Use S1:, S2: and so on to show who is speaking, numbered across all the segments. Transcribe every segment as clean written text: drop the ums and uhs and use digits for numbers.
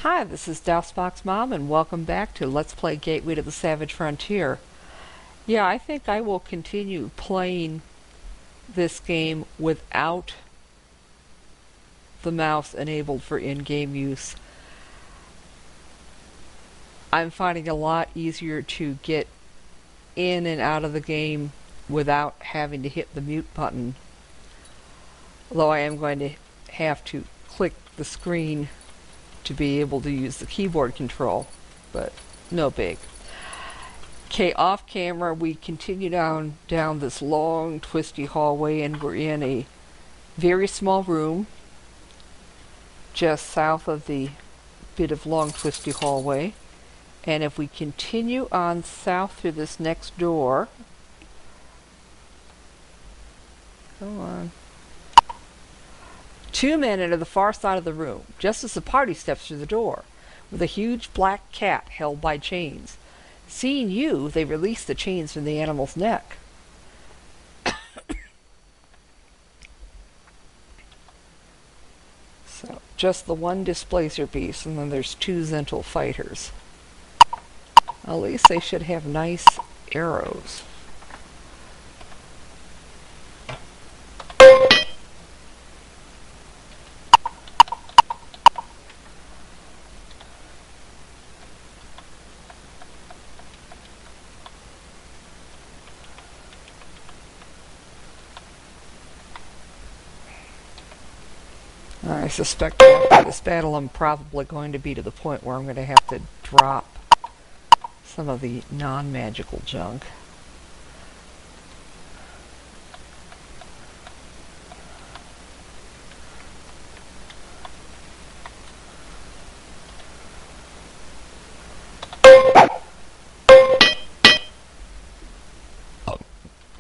S1: Hi, this is DOSBox Mom, and welcome back to Let's Play Gateway to the Savage Frontier. Yeah, I think I will continue playing this game without the mouse enabled for in-game use. I'm finding it a lot easier to get in and out of the game without having to hit the mute button. Although I am going to have to click the screen to be able to use the keyboard control, but no big. Okay, off camera we continue down this long twisty hallway, and we're in a very small room just south of the bit of long twisty hallway. And if we continue on south through this next door, come on, two men enter the far side of the room, just as the party steps through the door, with a huge black cat held by chains. Seeing you, they release the chains from the animal's neck. So, just the one displacer piece, and then there's two Zental fighters. At least they should have nice arrows. I suspect after this battle I'm probably going to be to the point where I'm going to have to drop some of the non-magical junk. Oh,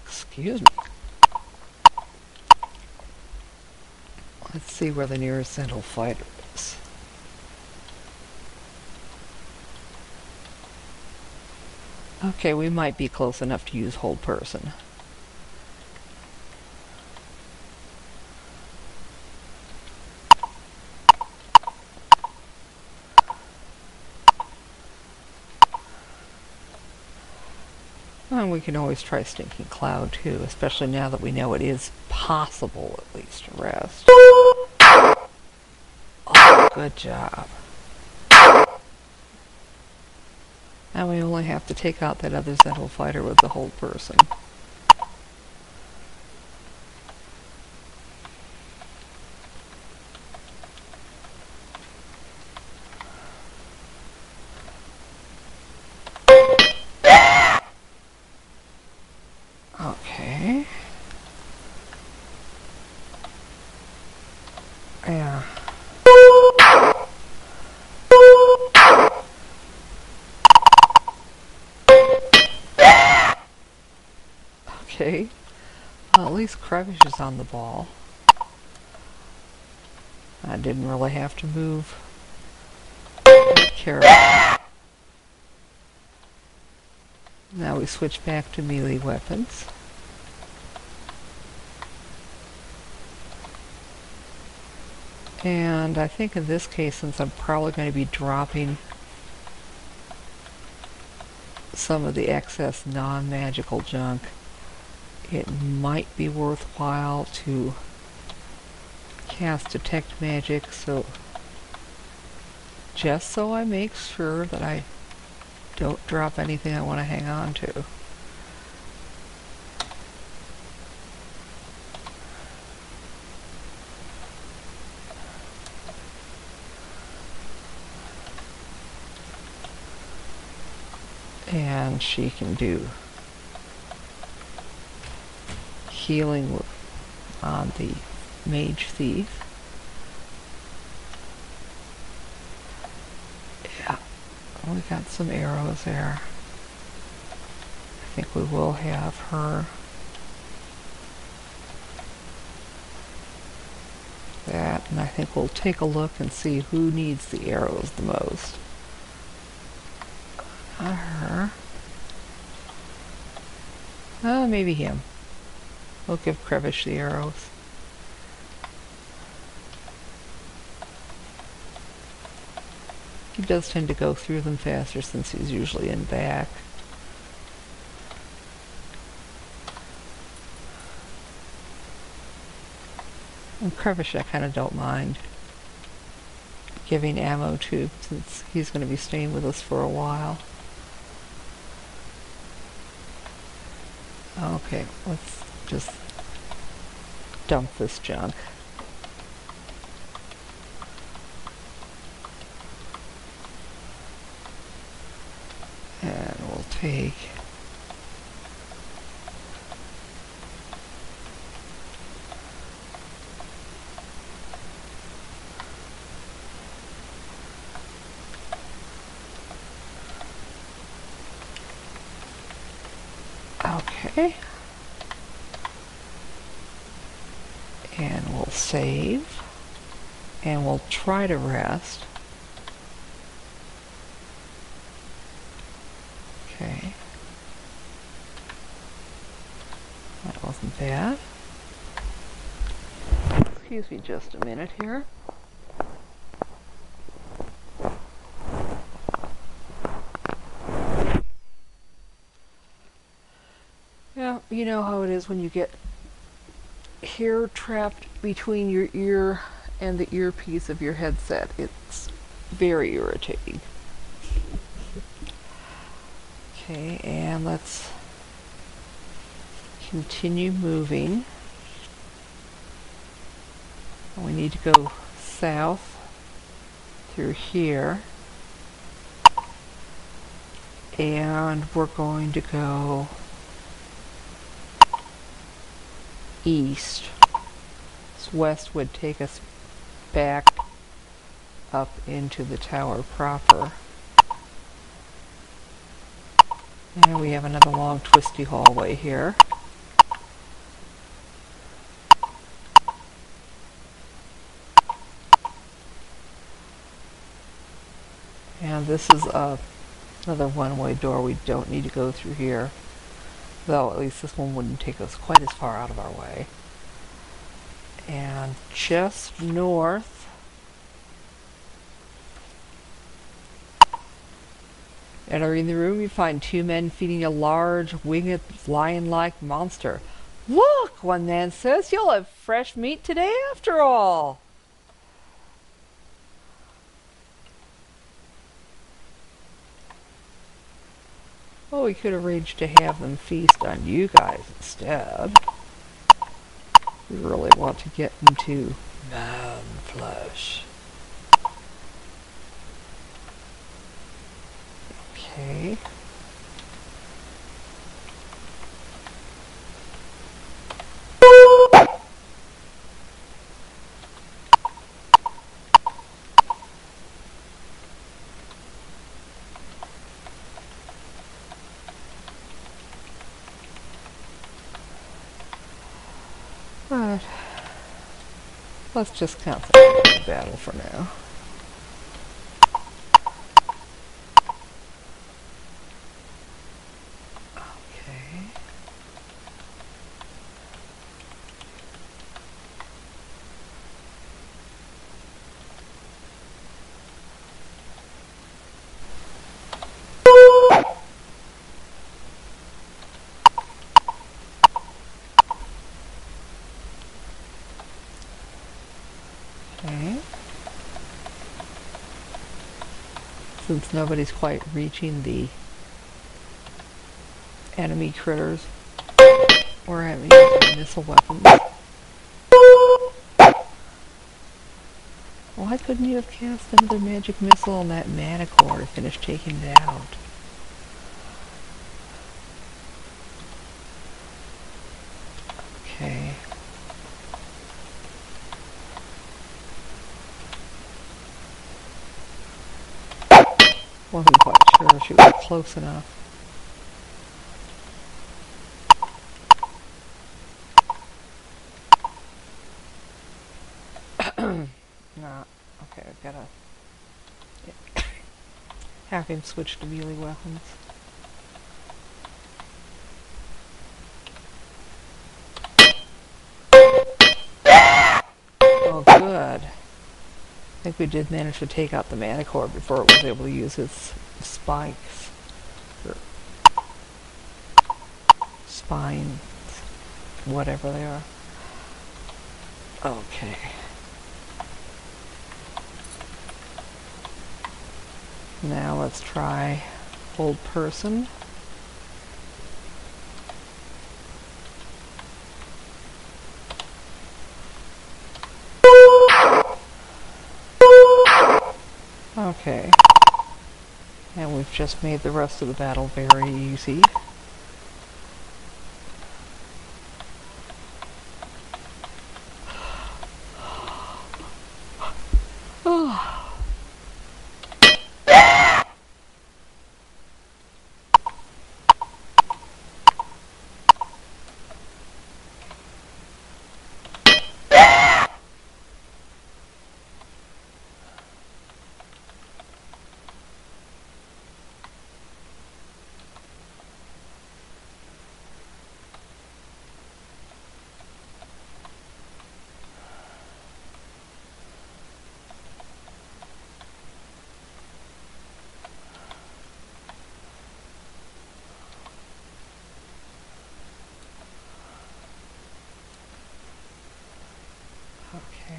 S1: excuse me. Let's see where the nearest Zental fighter is. Okay, we might be close enough to use hold person. And we can always try Stinking Cloud too, especially now that we know it is possible at least to rest. Oh, good job. Now we only have to take out that other Zental fighter with the hold person. Okay. Yeah. Okay. Well, at least Crevish is on the ball. I didn't really have to move. Careful. Now we switch back to melee weapons. And I think in this case, since I'm probably going to be dropping some of the excess non-magical junk, it might be worthwhile to cast Detect Magic, so just so I make sure that I don't drop anything I want to hang on to. And she can do healing on the Mage Thief. Yeah, we got some arrows there. I think we will have her. That, and I think we'll take a look and see who needs the arrows the most. Not her. Maybe him. We'll give Crevish the arrows. He does tend to go through them faster since he's usually in back. And Crevish I kind of don't mind giving ammo to, since he's going to be staying with us for a while. Okay, let's just dump this junk. And we'll take okay. And we'll save. And we'll try to rest. Okay. That wasn't bad. Excuse me just a minute here. Yeah, you know how it is when you get hair trapped between your ear and the earpiece of your headset. It's very irritating. Okay, and let's continue moving. We need to go south through here. And we're going to go east. So west would take us back up into the tower proper. And we have another long twisty hallway here. And this is another one-way door. We don't need to go through here. Though at least this one wouldn't take us quite as far out of our way. And just north entering the room, you find two men feeding a large, winged, lion-like monster. Look, one man says, you'll have fresh meat today after all. Well, we could arrange to have them feast on you guys instead. We really want to get into man flesh. Okay. Alright. Let's just concentrate on the battle for now. Okay. Since nobody's quite reaching the enemy critters, we're having missile weapons. Why couldn't you have cast another magic missile on that manicore to finish taking it out? Okay. Wasn't quite sure she was close enough. No. Okay, I've gotta have him switch to melee weapons. Oh, good. think we did manage to take out the Manicore before it was able to use its spikes. Or spines. Whatever they are. Okay. Now let's try hold person. Okay. And we've just made the rest of the battle very easy.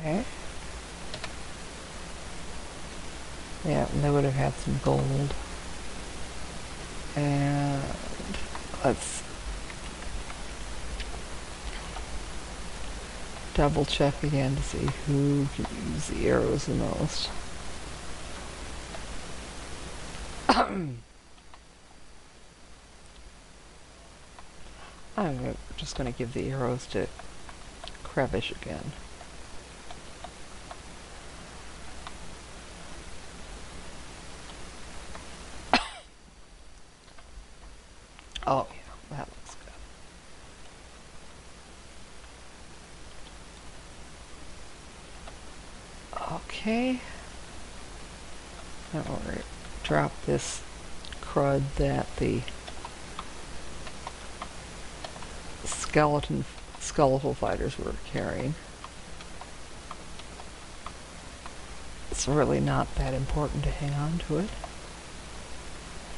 S1: Okay. Yeah, and they would have had some gold. And let's double check again to see who can use the arrows the most. I'm just going to give the arrows to Crevish again. Oh yeah, that looks good. Okay. Now we're going to drop this crud that the skeletal fighters were carrying. It's really not that important to hang on to it.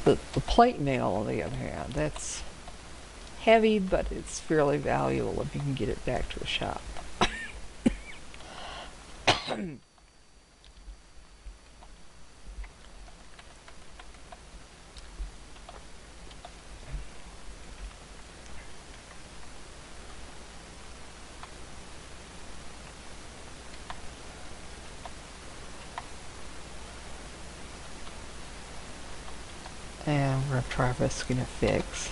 S1: The plate mail, on the other hand, that's heavy, but it's fairly valuable if you can get it back to a shop. And we're going to try risking a fix.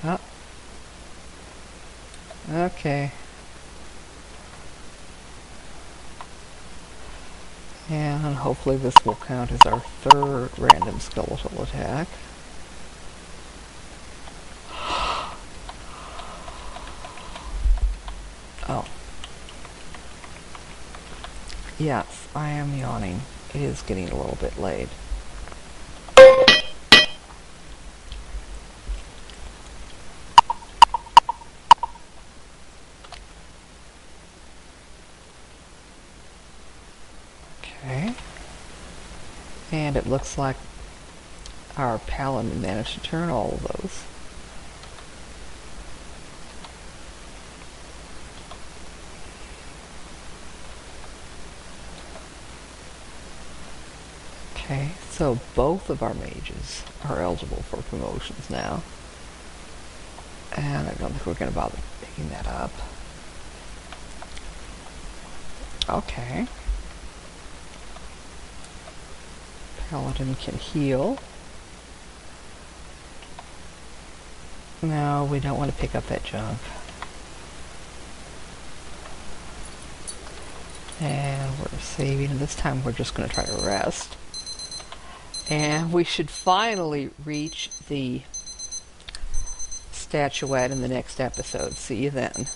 S1: Oh. Okay. And hopefully this will count as our third random skeletal attack. Oh. Yes, I am yawning. It is getting a little bit late. Okay. And it looks like our paladin managed to turn all of those. Okay, so both of our mages are eligible for promotions now. And I don't think we're going to bother picking that up. Okay. Paladin can heal. No, we don't want to pick up that junk. And we're saving, and this time we're just going to try to rest. And we should finally reach the statuette in the next episode. See you then.